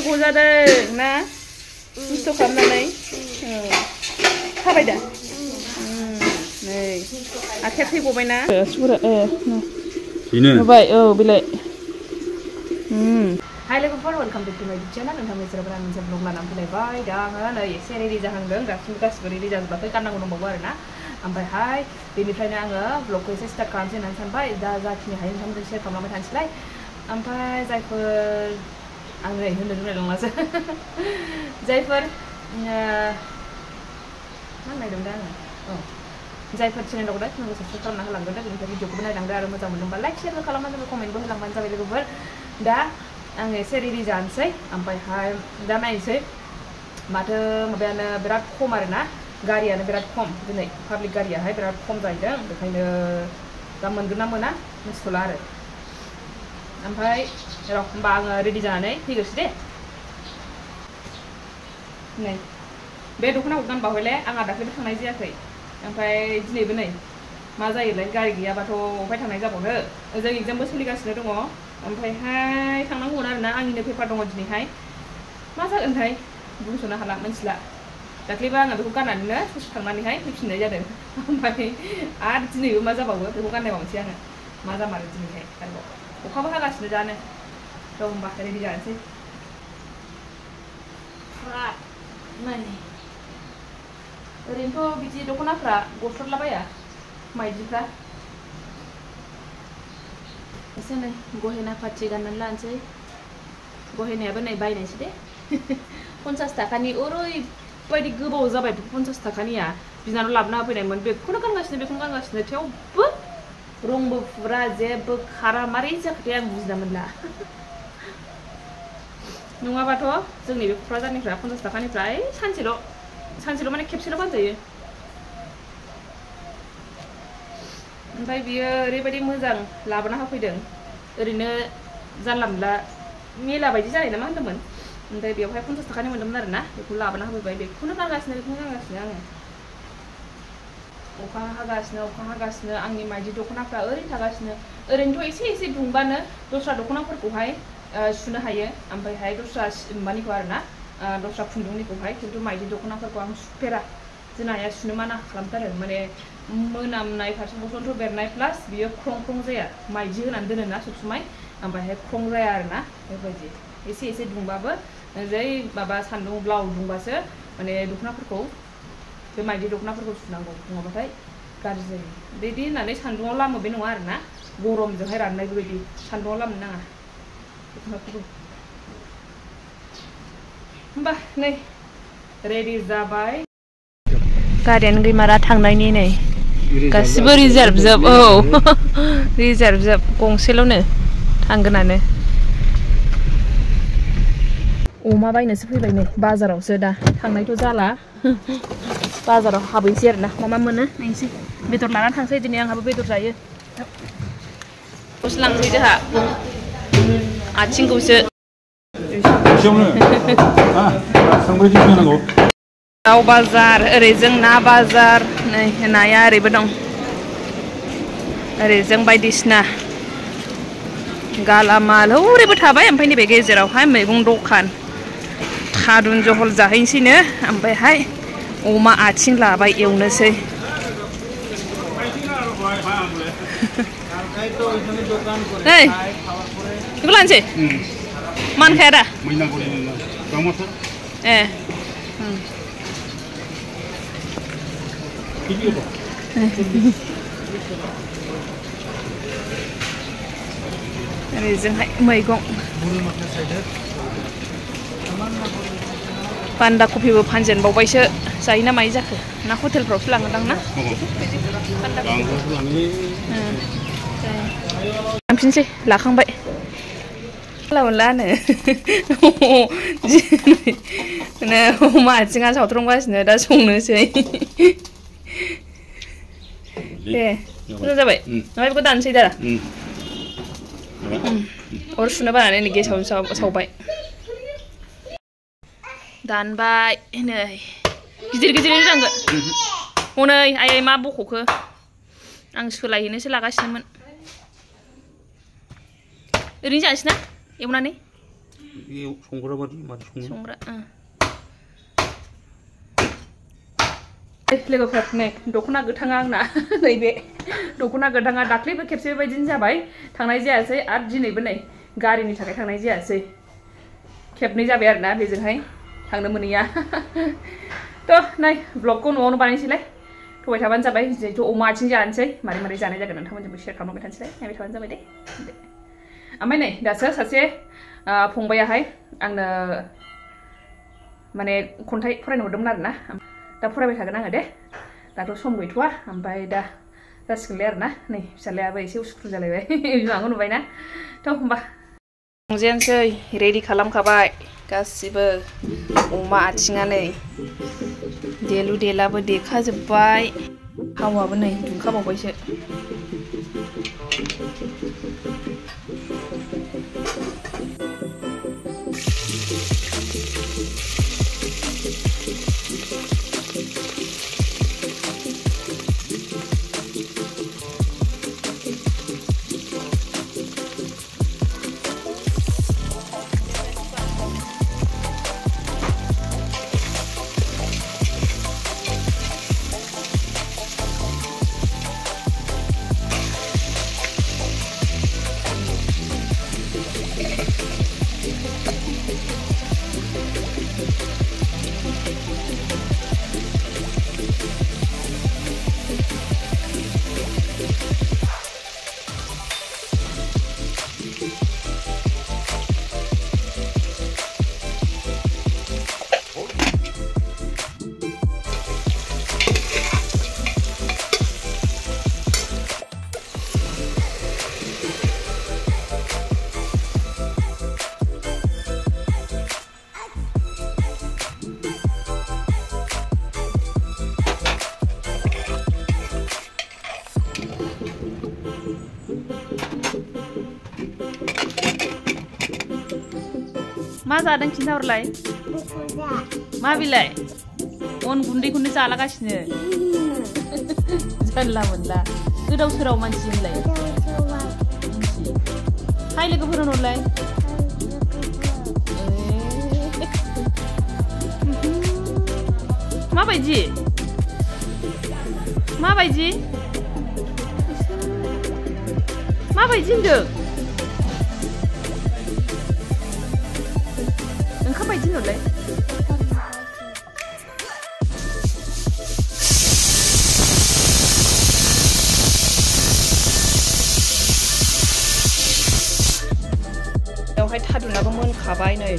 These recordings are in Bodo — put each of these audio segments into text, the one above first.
गजादों ना दुस्थ' खालामनानै थाबाय दा नै आखाया थैगबायना सुरा बेनो नुबाय बिलाइ हाय लोगोफोर वेलकाम बेक टु माय चेनेल नोंथांनि जेराव आं मोनसे ब्लग लानानै फैलायबाय दा आङो नै एसे रेडि जाहांदों दासिमबो गासिबो रेडि जाजोबाखै गाननांगौ दंबावो आरोना ओमफ्रायहाय बेनिफ्रायनो आङो ब्लगखौ एसे स्टार्ट खालामसै होननानै सानबाय दा जाखिनि हायो नोंथांमोनजों शेयार खालामलांबाय थानोसैलाय ओमफ्राय जायफोर आं नै होननो रोंलायलाङासो जायफोर मा होननायदों दा आङो जायफोर चेनेलाव दा चेनेलखौ साबस्क्राइब खालामना होलांदों दा बेनिफ्राय भिडिअखौबो नायलांदो आरो मोजां मोनदोंबा लाइक शेयारबो खालामनानै कमेन्टबो होलांबानो जाबाय लोगोफोर दा आं एसे रेडि जानोसै ओमफ्रायहाय दा नायनोसै माथो माबायानो बिराद खम आरोना गारियानो बिराद खम दिनै पाब्लिक गारियाहाय बिराद खम जाहैदों बेखायनो दा मोनगोन ना मोना मिथिथ'ला आरो ओमफ्राय र' होमबा आङो रेडि जानानै फैग्रोसै दे नै बे दख'नाखौ गानबा हयले आंहा दाख्लैबो थांनाय जायाखै ओमफ्राय दिनैबो नै मा जायोलाय गारि गैयाबाथ' अबहाय थांनाय जाबावनो ओजों एग्जामबो सोलिगासिनो दङ ओमफ्रायहाय थांनांगौमोन आरोना आंनिनो पेपार दङ दिनैहाय मा जागोनथाय बुंस'नो हाला मिथिला दाख्लैबो आङो बेखौ गाननानैनो ससे थांनानैहाय फैफिननाय जादों ओमफ्राय आरो दिनैबो मा जाबावो बेखौ गाननायबावनोसै आङो मा जामारो दिनैहाय आरोबाव अखाबो हागासिनो दानो र' होमबा रेडि जानोसै ओरैनोथ' बिदि दख'नाफ्रा गस्लालाबाया माइदिफ्रा एसे नै गहेना पाथि गाननानै लानोसै गहेनायाबो नै बायनायसै दे 50 थाखानि ओरैबायदि गोबाव जाबाय 50 थाखानिया बिनानाव लाबोना होफैनायमोन बेखौनो गानगासिनो थेवबो रंबो फुरा जेबो खारा मारै जाखोथाय आं बुजिना मोनला नङाबाथ' जोंनि बे क'क्राझारनिफ्रा 50 थाखानिफ्राय सानसेल' माने खेबसेल' गानजायो ओमफ्राय बियो ओरैबायदि मोजां लाबोना होफैदों ओरैनो जानला मोनला मेला बायदि जानाय ना मा होनदोंमोन ओमफ्राय बेवहाय 50 थाखानि मोनदोंमोन आरोना बेखौ लाबोना होफैबाय बेखौनो गानगासिनो आङो अखा हागासिनो आंनि माइदि दख'नाफ्रा ओरैनो थागासिनो ओरैनोथ' एसे दुंबानो दस्रा दख'नाफोरखौहाय सुनो हायो ओमफ्रायहाय दस्रा मानिखौ आरोना दस्रा खुन्दुंनिखौहाय खिन्थु माइदि दख'नाफोरखौ आं सुफेरा जोंना आइया सुनो माना खालामथारो माने मोनामनाय फारसेन्ट बेरनाय प्लास बियो ख्रं जाया माइदि होनानै दोनोना सब समाय ओमफ्रायहाय ख्रं जाया आरोना बेबायदि एसे दुंबाबो जै माबा सान्दुं ब्लाव दुंबासो माने दख'नाफोरखौ बे माइदि दख'नाफोरखौ सुनांगौ नङाबाथाय गाज्रि जायो बिदि होननानै सान्दुङाव लामो बे नङा आरोना गरमजोंहाय राननाय बेबायदि सान्दुङाव लामनो नाङा दख'नाफोरखौ होमबा नै रेडि जाबाय गारियानो गैमारा थांनायनि नै गासिबो रिजार्भ जोब रिजार्भ जोब गंसेल'नो थांगोनानो अमा बायनोसो फैबाय नै बाजारावसो दा थांनायथ' जाला बाजाराव हाबैसै आरोना मा मोनो नायनोसै बेदर लानानै थांसै दिनै आंहाबो बेदर जायो दसे लांसै जोंहा आथिंखौसो दाउ बाजार ओरैजों ना बाजार नै नाया ओरैबो दं ओरैजों बायदिसिना गालामाल ओरैबो थाबाय ओमफ्राय नैबे गेजेरावहाय मैगं दखान थादुन जहल जाहैनोसैनो ओमफ्रायहाय अमा आथिं लाबाय एवनोसै नै बेखौ लानोसै मानखाया दा ए ओरैजोंहाय मैगं बान्दा कफिबो फानजेनबावबायसो जायो ना मायो जाखो ना हटेलफ्रावसो लाङोदां ना लांफिनसै लाखांबाय मोनलानो अमा आथिङा सावथ्रंगासिनो दा संनोसै दे मोजां जाबाय ओमफ्राय बेखौ दानसै दा अर सुनो बानानै नै गेसाव सावबाय दानबाय नै गिदिर होनांगोन हनै आयै मा बख'खो आं सोलायहैनोसो लागासिनोमोन ओरैनो जानोसै ना एवनानै संग्रा बादि माथो सङो संग्रा लोगोफोर नै दख'ना गोथाङा आंना नैबे दख'ना गोथाङा दाख्लैबो खेबसे बेबायदिनो जाबाय थांनाय जायासै आरो दिनैबो नै गारिनि थाखाय थांनाय जायासै खेबनै जाबाय आरोना बेजोंहाय थांनो मोनैया थ' नै ब्लगखौ न'आवनो बानायनोसैलाय थबाय थाबानो जाबाय जिहेथु अमा आथिं जानोसै मारै मारै जानाय जागोन नोंथांमोनजोंबो शेयार खालामबाय थानोसैलाय नायबाय थाबानो जाबाय दे ओमफ्राय नै दासो सासे फंबायाहाय आंनो माने खन्थाइ फरायनो हरदोंमोन आरोना दा फरायबाय थागोन आङो दे दाथ' सम गैथ'वा ओमफ्राय दा जासिगोनलाय आरोना नै फिसालायाबो एसे उसुखुथु जालायबाय बिमाखौ नुबायना थ' होमबा संजेनसै रेडि खालामखाबाय गासिबो अमा आथिङा नै देलु देलाबो देखाजोब्बाय थावाबो नै दुंखाबावबायसो मा जादों खिन्थाहरलाय मा बिलाय अन गुन्दैखौनो जालागासिनो जानला मोनला गोदाव सोराव मानसि होनलाय हाय लोगोफोर होनहरलाय माबायदि माबायदि माबायदि होनदों ओंखाम बायदि होनहरलाय बेवहाय थादुनाबो मोनखाबाय नै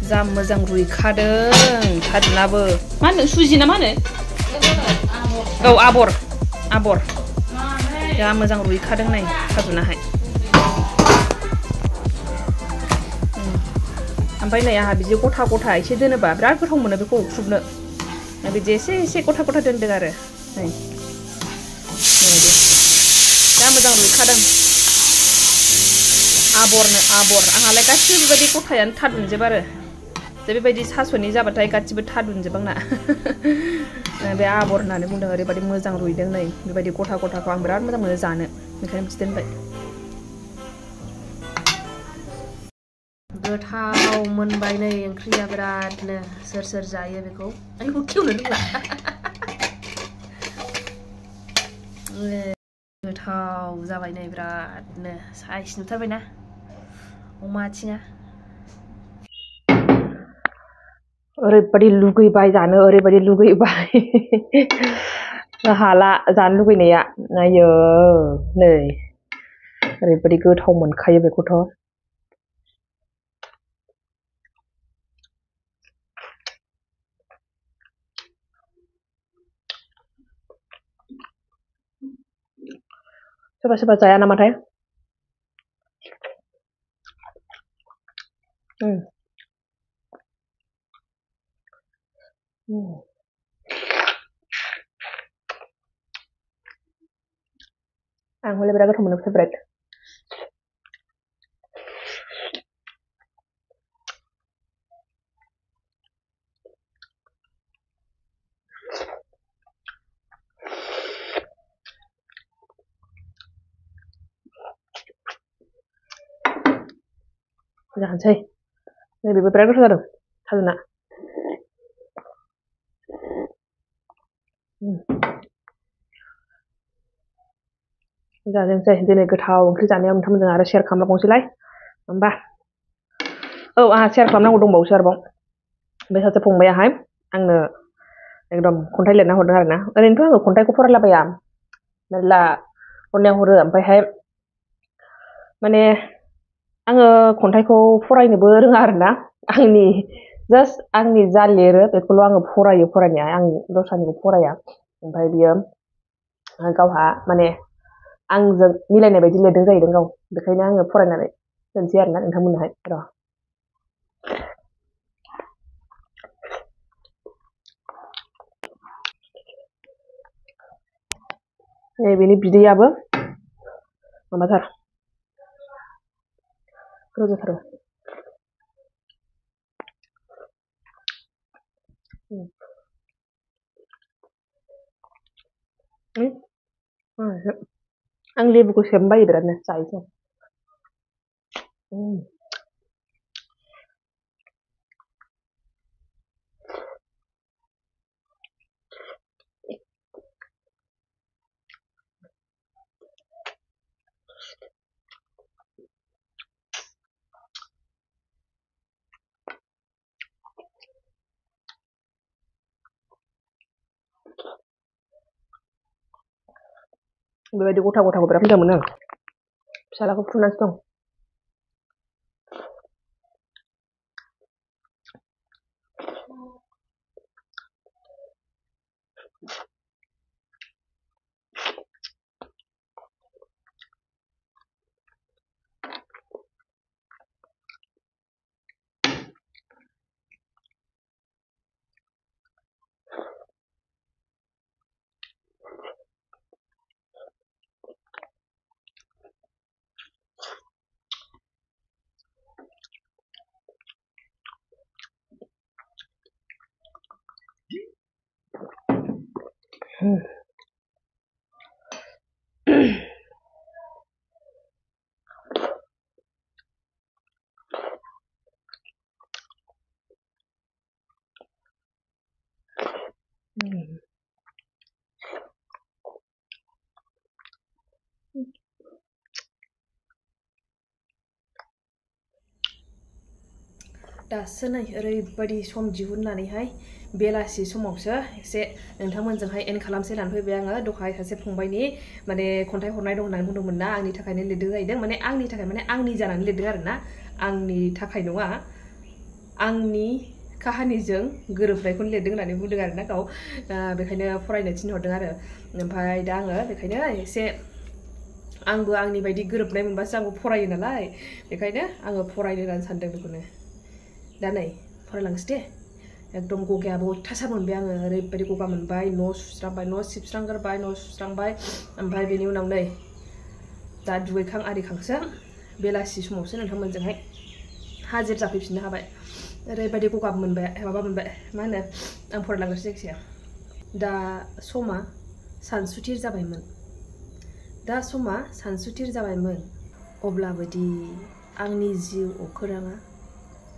जा मोजां रुइखादों थादुनाबो मा होनो सुजि ना मा होनो औ आबर आबर जा मोजां रुइखादों नै थादुनाहाय ओमफ्राय नै आंहा बिदि गथा गथा एसे दोनोबा बिराद गोथाव मोनो बेखौ अख्रुबनो बिदि एसे एसे गथा गथा दोनदों आरो नै जा मोजां रुइखादों आबरनो आबर आंहालाय गासिबो बेबायदि गथायानो थादुनजोब आरो जे बेबायदि सास'नि जाबाथाय गासिबो थादुनजोब आंना बे आबर होननानै बुंदों ओरैबायदि मोजां रुइदों नै बेबायदि गथा गथाखौ आं बिराद मोजां मोनो जानो ओंखायनो बिदि दोनबाय गोथाव मोनबाय नै ओंख्रिया बिरादनो सोर सोर जायो बेखौ आंखौ खेवनो रोंला गोथाव जाबाय नै बिरादनो साइस नुथारबायना अमा आथिङा ओरैबायदि लुगैबाय जानो ओरैबायदि लुगैबाय हाला जानो लुगैनाया आयो नै ओरैबायदि गोथाव मोनखायो बेखौथ' सोरबा सोरबा जाया नामाथाय आं हले बिराद गोथाव मोनो फेभरेट जानोसै बेबो बिराद गोथाव जादों थारुना जाजोंसै दिनै गोथाव ओंख्रि जानायाव नोंथांमोनजों आरो शेयार खालामबावनोसैलाय होमबा औ आंहा शेयार खालामनांगौ दंबावोसो आरोबाव बे सासे फंबायाहाय आंनो एकदम खन्थाइ लिरना हरदों आरोना ओरैनोथ' आङो खन्थाइखौ फरायलाबाया मेरला हरनाया हरो ओमफ्रायहाय माने आङो खन्थाइखौ फरायनोबो रोङा आरोना आंनि जास्ट आंनि जा लिरो बेखौल' आङो फरायो फरायनाया आं दस्रानिखौ फराया ओमफ्राय बियो गावहा माने आंजों मिलायनाय बायदि लिरदों जाहैदों गाव बेखायनो आङो फरायनानै होनोसै आरोना नोंथांमोननोहाय र' बेनि बिदैयाबो माबाथार गोजाथार आं लेबुखौ सेबनो बायो बिरादनो जायोसै बेबायदि गथा गथाखौ बिराद मोजां मोनो आं फिसालाखौ फुथुनासो दं दासो नै ओरैबायदि सम दिहुननानैहाय बेलासि समावसो एसे नोंथांमोनजोंहाय एन्ड खालामसै होननानै फैबाय आङो दहाय सासे फंबायनि माने खन्थाइ हरनाय दं होननानै बुंदोंमोन ना आंनि थाखायनो लिरदों जाहैदों माने आंनि थाखाय माने आंनि जानानै लिरदों आरोना आंनि थाखाय नङा आंनि काहानिजों गोरोबनायखौनो लिरदों होननानै बुंदों आरोना गाव बेखायनो फरायनो थिनहरदों आरो ओमफ्राय दा आङो बेखायनो एसे आंबो आंनि बायदि गोरोबनाय मोनबासो आंबो फरायो नालाय बेखायनो आङो फरायनो होननानै सानदों बेखौनो दा नै फरायलांसै दे एकदम गगायाबो अयथासार मोनबाय आङो ओरैबायदि गगा मोनबाय न' सुस्रांबाय न' सिबस्रांगोरबाय न' सुस्रांबाय ओमफ्राय बेनि उनाव नै दा दुगैखां आरिखांसो बेलासि समावसो नोंथांमोनजोंहाय हाजिर जाफैफिननो हाबाय ओरैबायदि गगा मोनबाय माबा मोनबाय मा होनो आं फरायलांगासिनो जायखिजाया दा समा सानसुथिर जाबायमोन दा समा सानसुथिर जाबायमोन अब्लाबोदि आंनि जिउ अखोराङा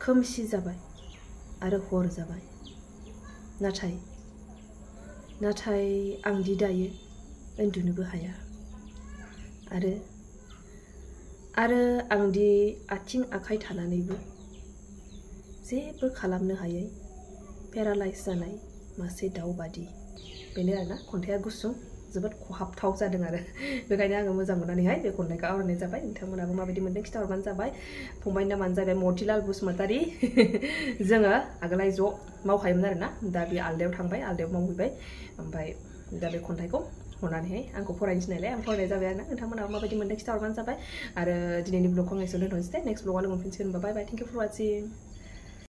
खोमसि जाबाय आरो हर जाबाय नाथाय आंदि दायो उन्दुनोबो हाया आरो आंदि आथिं आखाइ थानानैबो जेबो खालामनो हायै पेरालाइज जानाय मासे दाउ बादि बेनो आरोना खन्थाइया गुसुं जोबोद खहाबथाव जादों आरो बेखायनो आङो मोजां मोननानैहाय बे खन्थाइखौ आवरायनाय जाबाय नोंथांमोनाबो माबायदि मोनदों खिथाहरबानो जाबाय फंबायनि नामानो जाबाय मतिलाल बसुमतारी जोङो आगोलहाय ज' मावखायोमोन आरोना दा बे आलदायाव थांबाय आलदायाव मावहैबाय ओमफ्राय दा बे खन्थाइखौ हरनानैहाय आंखौ फरायनो थिननायलाय आं फरायनाय जाबाय आरोना नोंथांमोनाबो माबायदि मोनदों खिथाहरबानो जाबाय आरो दिनैनि ब्लगखौ आं एसेयावनो दोनथ'नोसै दे नेक्स्ट ब्लगाव लोगो मोनफिनसिगोन बाय बाय थेंक इउ फर वाचिं